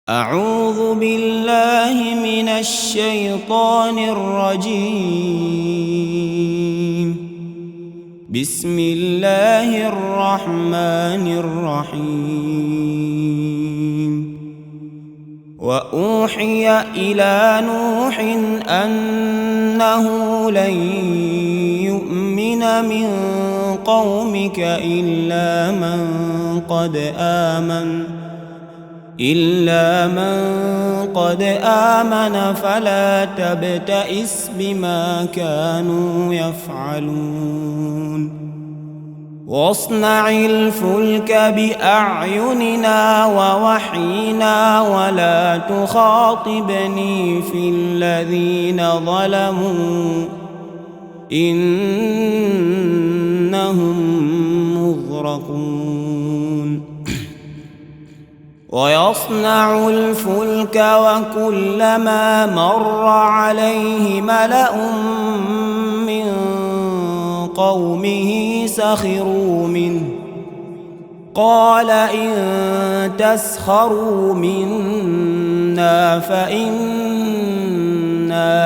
أعوذ بالله من الشيطان الرجيم. بسم الله الرحمن الرحيم. وأوحي إلى نوح أنه لن يؤمن من قومك إلا من قد آمن فلا تبتئس بما كانوا يفعلون. واصنع الفلك بأعيننا ووحينا ولا تخاطبني في الذين ظلموا إنهم مغرقون. ويصنع الفلك وكلما مر عليه ملأ من قومه سخروا منه قال إن تسخروا منا فإنا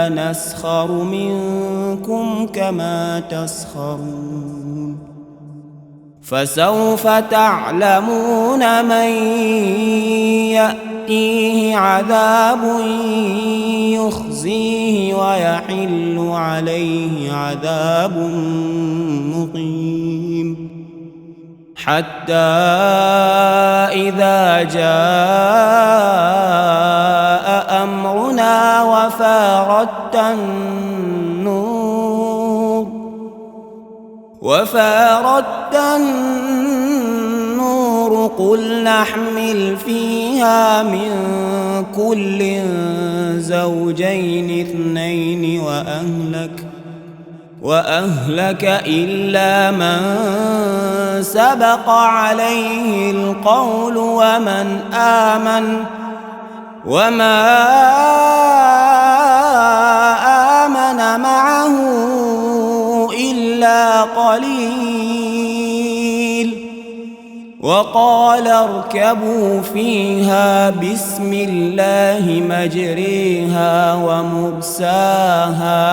نسخر منكم كما تسخرون. فسوف تعلمون من يأتيه عذاب يخزيه ويحل عليه عذاب مقيم. حتى إذا جاء أمرنا وفارت النور قل نحمل فيها من كل زوجين اثنين وأهلك إلا من سبق عليه القول ومن آمن وما آمن معه إلا قليل. وقال اركبوا فيها بسم الله مجريها ومرساها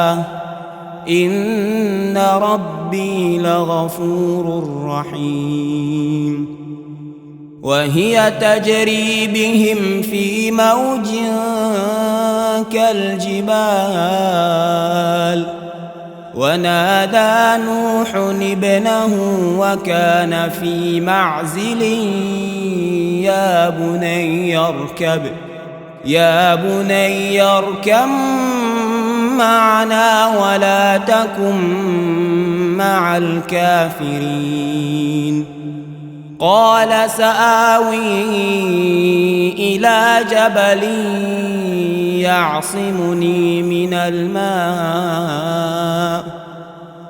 إن ربي لغفور رحيم. وهي تجري بهم في موج كالجبال ونادى نوح ابنه وكان في معزل يا بني اركب معنا ولا تكن مع الكافرين. قال سآوي إلى جبل يعصمني من الماء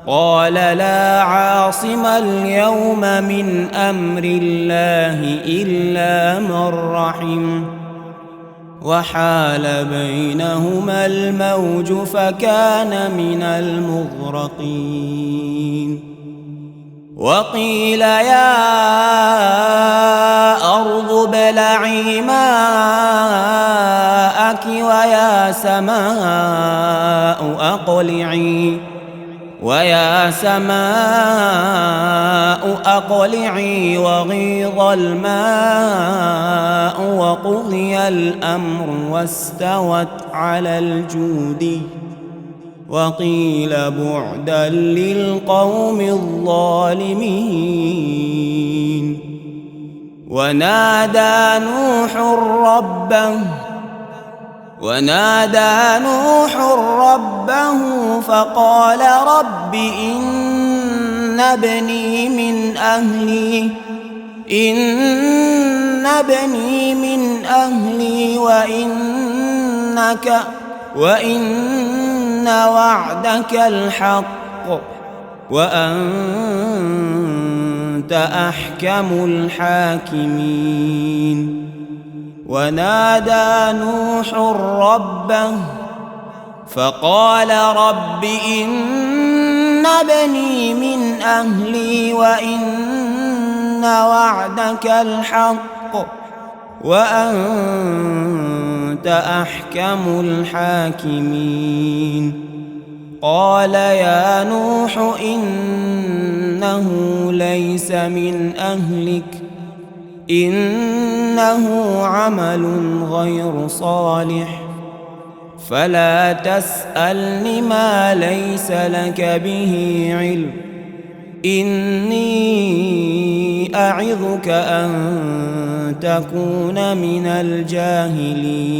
قال لا عاصم اليوم من أمر الله إلا من رحم وحال بينهما الموج فكان من المغرقين. وقيل يا أرض ابلعي ماءك ويا سماء أقلعي وغيض الماء وقضي الأمر واستوت على الجودي وقيل بعدا للقوم الظالمين. ونادى نوح ربه فقال رب إن ابني من أهلي وإن وعدك الحق وأنت أحكم الحاكمين. ونادى نوح ربه فقال رب إن ابني من أهلي وإن وعدك الحق وأنت أحكم الحاكمين قال يا نوح إنه ليس من أهلك إنه عمل غير صالح فلا تسألني ما ليس لك به علم إني أعظك أن تكون من الجاهلين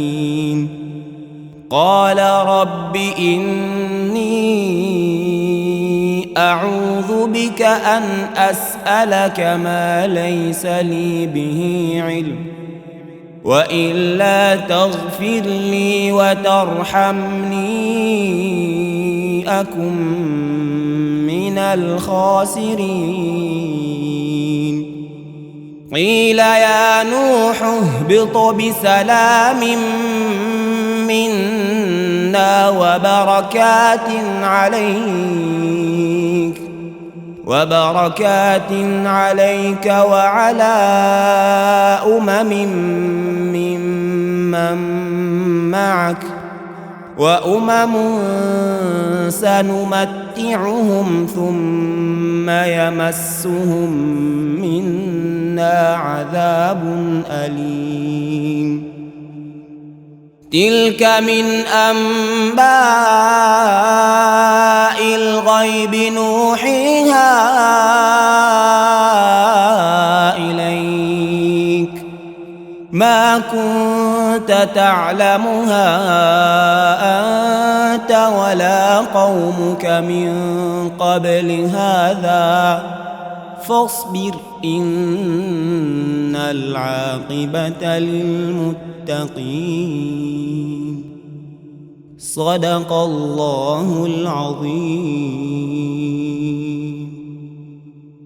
قال رب إني أعوذ بك أن أسألك ما ليس لي به علم وإلا تغفر لي وترحمني أكن من الخاسرين قيل يا نوح اهبط بسلام منا وبركات عليك وعلى ممن معك وأمم سنمتعهم ثم يمسهم منا عذاب أليم تلك من أنباء الغيب نوحيها إليك ما كنت تعلمها أنت ولا قومك من قبل هذا فاصبر إن العاقبة للمتقين صدق الله العظيم.